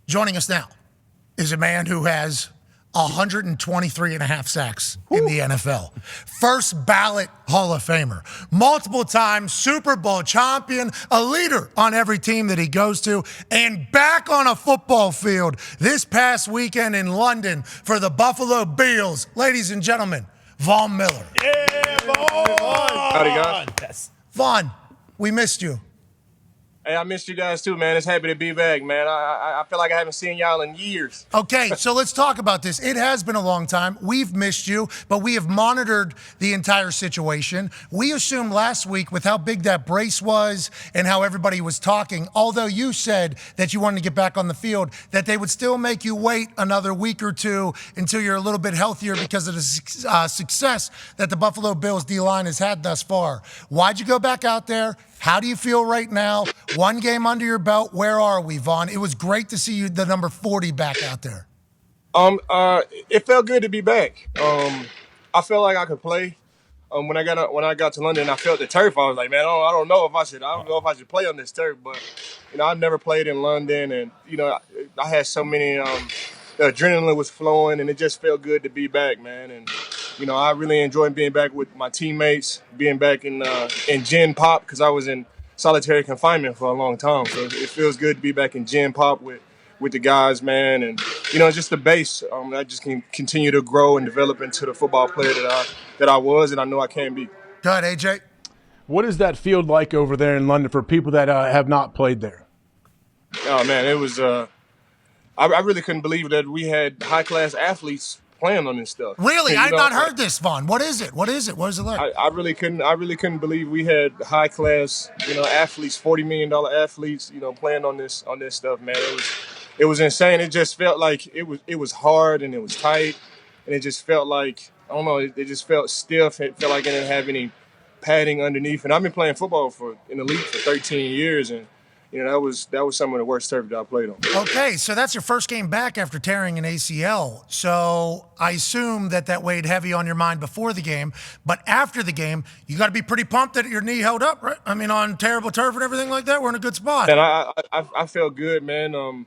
Joining us now is a man who has 123 and a half sacks in the NFL. First ballot Hall of Famer. Multiple time Super Bowl champion, a leader on every team that he goes to, and back on a football field this past weekend in London for the Buffalo Bills. Ladies and gentlemen, Von Miller. Yeah, Vaughn! Howdy, guys. Von, we missed you. Hey, I missed you guys too, man. It's happy to be back, man. I feel like I haven't seen y'all in years. Okay, so let's talk about this. It has been a long time. We've missed you, but we have monitored the entire situation. We assumed last week with how big that brace was and how everybody was talking, although you said that you wanted to get back on the field, that they would still make you wait another week or two until you're a little bit healthier because of the success that the Buffalo Bills D-line has had thus far. Why'd you go back out there? How do you feel right now? One game under your belt. Where are we, Vaughn? It was great to see you, the number 40, back out there. It felt good to be back. I felt like I could play. When I got to London, I felt the turf. I was like, man, I don't know if I should play on this turf. But I've never played in London, and I had so many. The adrenaline was flowing, and it just felt good to be back, man. And I really enjoyed being back with my teammates, being back in Gen Pop because I was in solitary confinement for a long time. So it feels good to be back in Gen Pop with the guys, man. And just the base. I just can continue to grow and develop into the football player that I was, and I know I can be. Go ahead, AJ. What is that field like over there in London for people that have not played there? Oh man, it was. I really couldn't believe that we had high-class athletes playing on this stuff. Really? I've not heard this, Vaughn. What is it? What is it like? I really couldn't believe we had high-class, athletes, $40 million athletes, playing on this stuff, man. It was insane. It just felt like it was hard and it was tight, and it just felt like, I don't know, it just felt stiff. It felt like it didn't have any padding underneath. And I've been playing football in the league for 13 years, and that was some of the worst turf that I played on. Okay, so that's your first game back after tearing an ACL. So I assume that weighed heavy on your mind before the game. But after the game, you got to be pretty pumped that your knee held up, right? I mean, on terrible turf and everything like that, we're in a good spot. And I felt good, man.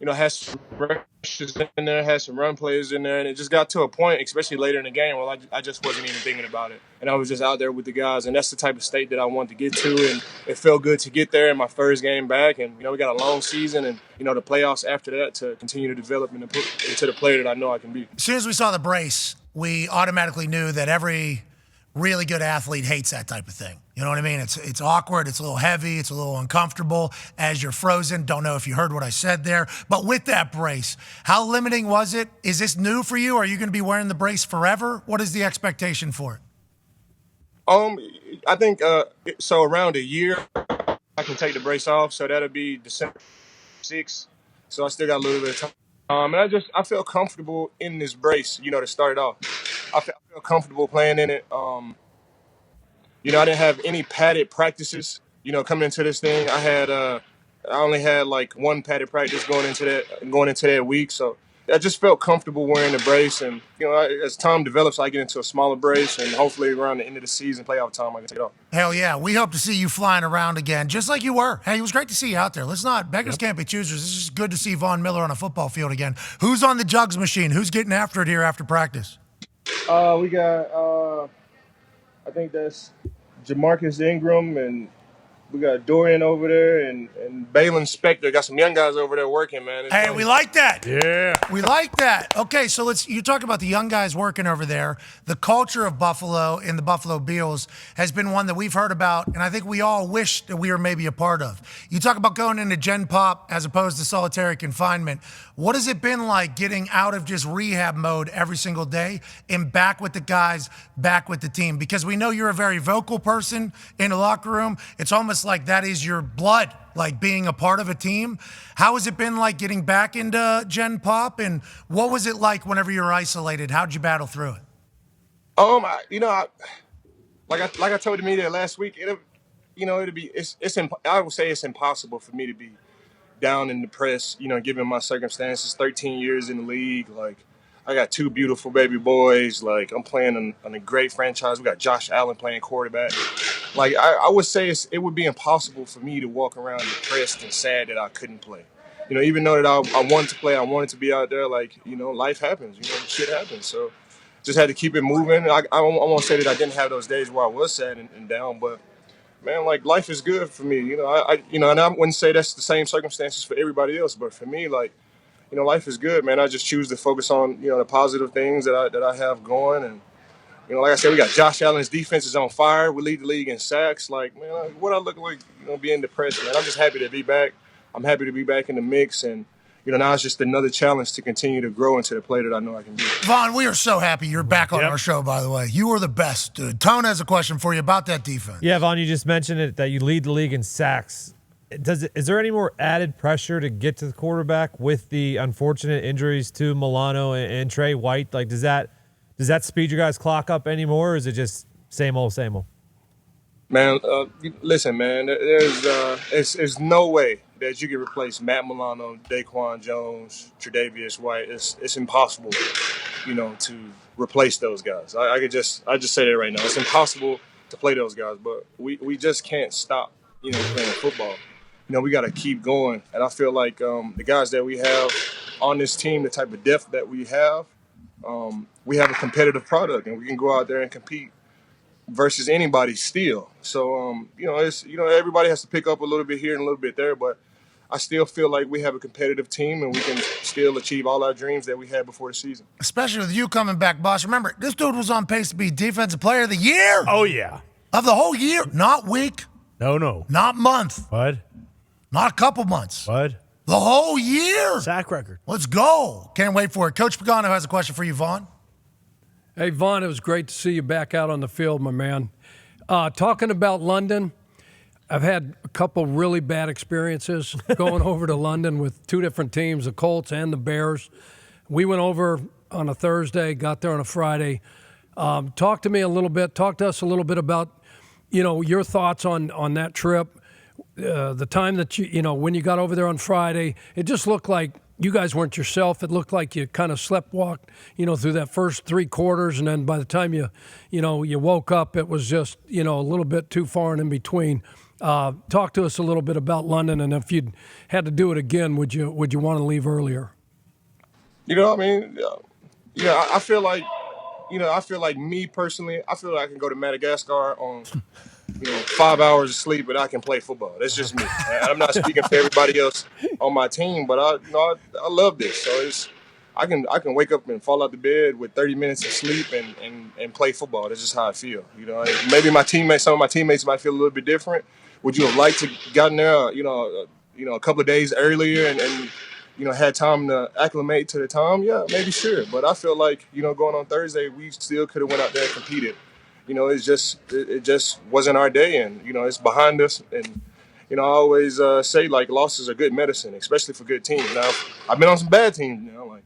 Had some rushes in there, had some run plays in there, and it just got to a point, especially later in the game, where I just wasn't even thinking about it. And I was just out there with the guys, and that's the type of state that I wanted to get to, and it felt good to get there in my first game back. And, we got a long season and, the playoffs after that to continue to develop into the player that I know I can be. As soon as we saw the brace, we automatically knew that every really good athlete hates that type of thing. You know what I mean? It's awkward, it's a little heavy, it's a little uncomfortable as you're frozen. Don't know if you heard what I said there. But with that brace, how limiting was it? Is this new for you? Are you going to be wearing the brace forever? What is the expectation for it? I think so around a year I can take the brace off, so that'll be December 6th. So I still got a little bit of time. And I feel comfortable in this brace, to start it off. I feel comfortable playing in it. I didn't have any padded practices, coming into this thing. I only had like one padded practice going into that week. So I just felt comfortable wearing the brace. And, as time develops, I get into a smaller brace, and hopefully around the end of the season, playoff time, I can take it off. Hell yeah. We hope to see you flying around again, just like you were. Hey, it was great to see you out there. Beggars can't be choosers. It's just good to see Von Miller on a football field again. Who's on the jugs machine? Who's getting after it here after practice? We got, I think that's Jamarcus Ingram, and we got Dorian over there, and Balin Spector. Got some young guys over there working, man. Hey, we like that. Yeah. We like that. Okay, so you talk about the young guys working over there. The culture of Buffalo and the Buffalo Bills has been one that we've heard about, and I think we all wish that we were maybe a part of. You talk about going into Gen Pop as opposed to solitary confinement. What has it been like getting out of just rehab mode every single day and back with the guys, back with the team? Because we know you're a very vocal person in the locker room. It's almost like that is your blood, like being a part of a team. How has it been like getting back into Gen Pop, and what was it like whenever you were isolated? How'd you battle through it? Like I told the media last week, I would say it's impossible for me to be down and depressed, given my circumstances. 13 years in the league, like I got two beautiful baby boys. Like I'm playing on a great franchise. We got Josh Allen playing quarterback. Like I would say it would be impossible for me to walk around depressed and sad that I couldn't play. even though that I wanted to play, I wanted to be out there. Like, life happens. Shit happens. So just had to keep it moving. I won't say that I didn't have those days where I was sad and down, but man, like life is good for me. And I wouldn't say that's the same circumstances for everybody else, but for me, like, life is good, man. I just choose to focus on, the positive things that I have going. And, like I said, we got Josh Allen's defense is on fire. We lead the league in sacks. Like, man, what I look like, being depressed, man. I'm just happy to be back. I'm happy to be back in the mix. And, now it's just another challenge to continue to grow into the player that I know I can be. Vaughn, we are so happy you're back on our show, by the way. You are the best, dude. Tone has a question for you about that defense. Yeah, Vaughn, you just mentioned it, that you lead the league in sacks. Is there any more added pressure to get to the quarterback with the unfortunate injuries to Milano and Trey White? Like, does that speed your guys' clock up anymore, or is it just same old, same old? Man, listen, man. There's no way that you can replace Matt Milano, Daquan Jones, Tre'Davious White. It's impossible, to replace those guys. I just say that right now. It's impossible to play those guys, but we just can't stop, playing football. We got to keep going, and I feel like the guys that we have on this team, the type of depth that we have a competitive product, and we can go out there and compete versus anybody still. So, everybody has to pick up a little bit here and a little bit there, but I still feel like we have a competitive team and we can still achieve all our dreams that we had before the season. Especially with you coming back, boss. Remember, this dude was on pace to be Defensive Player of the Year. Oh, yeah. Of the whole year. Not week. No. Not month. What? Not a couple months. What? The whole year. Sack record. Let's go. Can't wait for it. Coach Pagano has a question for you, Vaughn. Hey, Vaughn, it was great to see you back out on the field, my man. Talking about London, I've had a couple really bad experiences going over to London with two different teams, the Colts and the Bears. We went over on a Thursday, got there on a Friday. Talk to us a little bit about, your thoughts on that trip. The time that when you got over there on Friday, it just looked like you guys weren't yourself. It looked like you kind of sleptwalked, through that first three quarters, and then by the time you woke up, it was just, a little bit too far and in between. Talk to us a little bit about London, and if you had to do it again, would you want to leave earlier? I feel like, me personally, I feel like I can go to Madagascar on 5 hours of sleep, but I can play football. That's just me. And I'm not speaking for everybody else on my team, but I love this. So I can wake up and fall out the bed with 30 minutes of sleep and play football. That's just how I feel. Maybe some of my teammates might feel a little bit different. Would you have liked to gotten there, a couple of days earlier and had time to acclimate to the time? Yeah, maybe sure. But I feel like, going on Thursday, we still could have went out there and competed. It just wasn't our day, and it's behind us. And I always say, like, losses are good medicine, especially for good teams. Now, I've been on some bad teams. Like,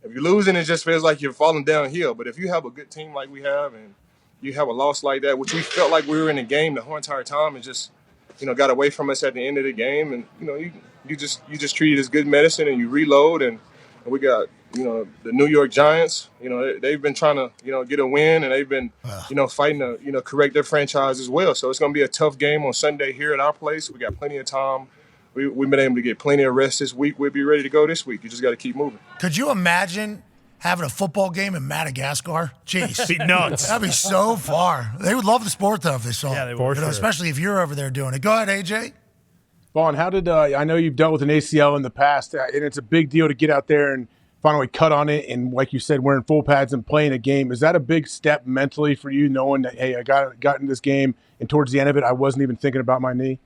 if you're losing, it just feels like you're falling downhill. But if you have a good team like we have, and you have a loss like that, which we felt like we were in the game the whole entire time, and just got away from us at the end of the game, and you just treat it as good medicine, and you reload. And we got the New York Giants. They've been trying to get a win, and they've been fighting to correct their franchise as well. So it's going to be a tough game on Sunday here at our place. We got plenty of time. We've been able to get plenty of rest this week. We'll be ready to go this week. You just got to keep moving. Could you imagine having a football game in Madagascar? Jeez. Be nuts. That'd be so far. They would love the sport, though, if they saw it. Yeah, they would. Especially if you're over there doing it. Go ahead, AJ. Vaughn, how did I know you've dealt with an ACL in the past, and it's a big deal to get out there and finally cut on it, and like you said, wearing full pads and playing a game. Is that a big step mentally for you, knowing that, hey, I got in this game, and towards the end of it, I wasn't even thinking about my knee?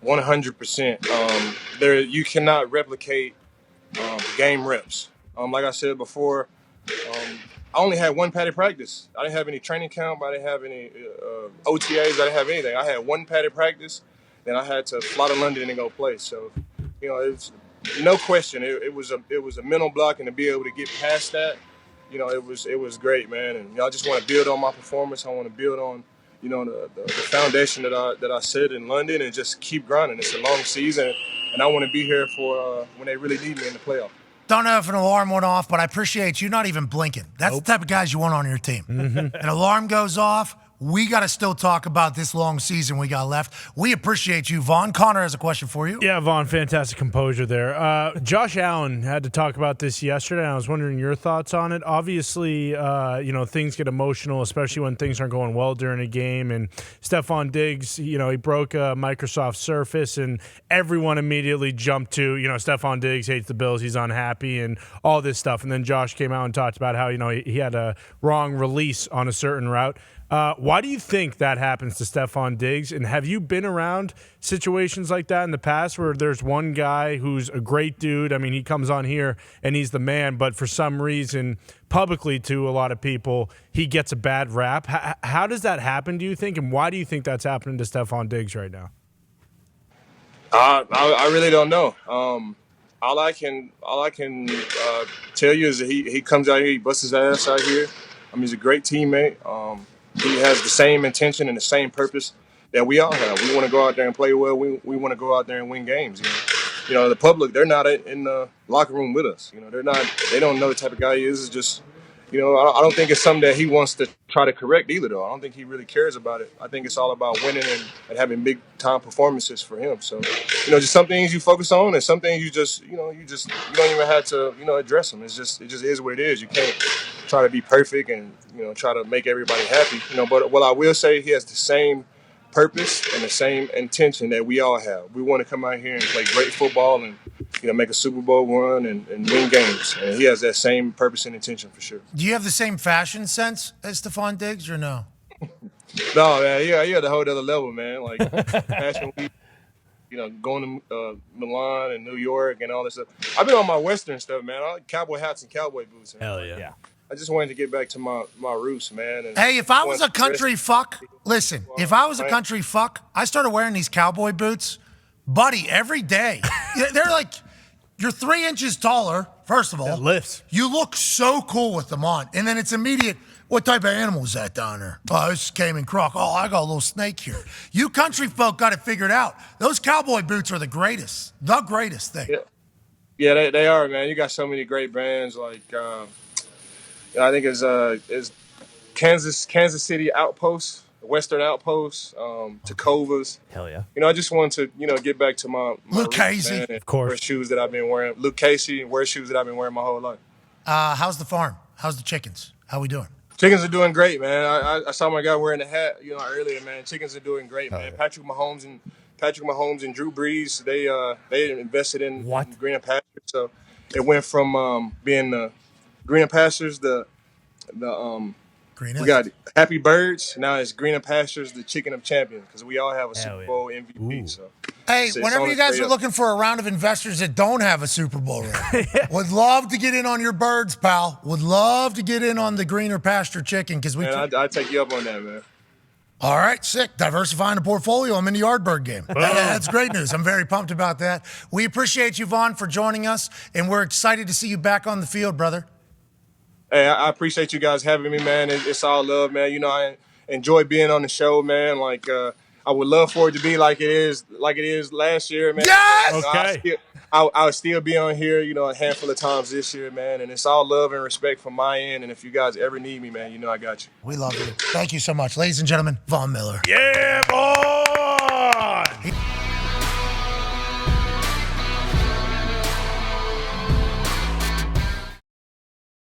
100%. You cannot replicate game reps. Like I said before, I only had one padded practice. I didn't have any training camp. I didn't have any OTAs. I didn't have anything. I had one padded practice. Then I had to fly to London and go play. So, it's no question. It was a mental block, and to be able to get past that, it was great, man. And I just want to build on my performance. I want to build on, the foundation that I set in London, and just keep grinding. It's a long season, and I want to be here for when they really need me in the playoff. Don't know if an alarm went off, but I appreciate you not even blinking. That's the type of guys you want on your team. An alarm goes off, we got to still talk about this long season we got left. We appreciate you, Vaughn. Connor has a question for you. Yeah, Vaughn, fantastic composure there. Josh Allen had to talk about this yesterday, and I was wondering your thoughts on it. Obviously, things get emotional, especially when things aren't going well during a game. And Stefon Diggs, he broke a Microsoft Surface, and everyone immediately jumped to, Stefon Diggs hates the Bills, he's unhappy, and all this stuff. And then Josh came out and talked about how, he had a wrong release on a certain route. Why do you think that happens to Stefon Diggs? And have you been around situations like that in the past where there's one guy who's a great dude? I mean, he comes on here and he's the man, but for some reason, publicly to a lot of people, he gets a bad rap. How does that happen, do you think? And why do you think that's happening to Stefon Diggs right now? I really don't know. All I can tell you is that he comes out here, he busts his ass out here. He's a great teammate. He has the same intention and the same purpose that we all have. We want to go out there and play well. We want to go out there and win games. The public, they're not in the locker room with us. They don't know the type of guy he is. It's just, I don't think it's something that he wants to try to correct either, though. I don't think he really cares about it. I think it's all about winning and having big time performances for him. So, just some things you focus on, and some things you don't even have to, address them. It just is what it is. You can't try to be perfect and try to make everybody happy. But what I will say, he has the same purpose and the same intention that we all have. We want to come out here and play great football and make a Super Bowl run and win games. And he has that same purpose and intention for sure. Do you have the same fashion sense as Stefon Diggs or no? No, man. Yeah, he had a whole other level, man. Like Fashion Week, going to Milan and New York and all this stuff. I've been on my Western stuff, man. I like cowboy hats and cowboy boots. Man. Hell yeah. I just wanted to get back to my roots, man. And hey, if I was a country fuck, listen, if I was a country fuck, I started wearing these cowboy boots, buddy, every day. They're like, you're 3 inches taller, first of all. That lifts. You look so cool with them on. And then it's immediate, what type of animal is that down there? Oh, this came in croc. Oh, I got a little snake here. You country folk got it figured out. Those cowboy boots are the greatest thing. Yeah, they are, man. You got so many great brands like I think it's Kansas City Outpost, Western Outpost, Tacovas. Hell yeah. I just wanted to, get back to my Luke Casey, of course. Wear shoes that I've been wearing. Luke Casey, wear shoes that I've been wearing my whole life. How's the farm? How's the chickens? How we doing? Chickens are doing great, man. I saw my guy wearing the hat, earlier, man. Chickens are doing great, man. Yeah. Patrick Mahomes and Drew Brees, they invested in greener pastures, so it went from being the greener pastures, we got Happy Birds. Now it's greener pastures, the chicken of champions, because we all have a Super Bowl MVP. Ooh. So, hey, whenever you guys are looking for a round of investors that don't have a Super Bowl ring, would love to get in on your birds, pal. Would love to get in on the greener pasture chicken because I'd take you up on that, man. All right, sick. Diversifying the portfolio. I'm in the Yardbird game. That's great news. I'm very pumped about that. We appreciate you, Vaughn, for joining us, and we're excited to see you back on the field, brother. Hey, I appreciate you guys having me, man. It's all love, man. I enjoy being on the show, man. Like, I would love for it to be like it is last year, man. Yes! Okay. I'll still be on here, a handful of times this year, man. And it's all love and respect from my end. And if you guys ever need me, man, I got you. We love you. Thank you so much. Ladies and gentlemen, Von Miller. Yeah, boy!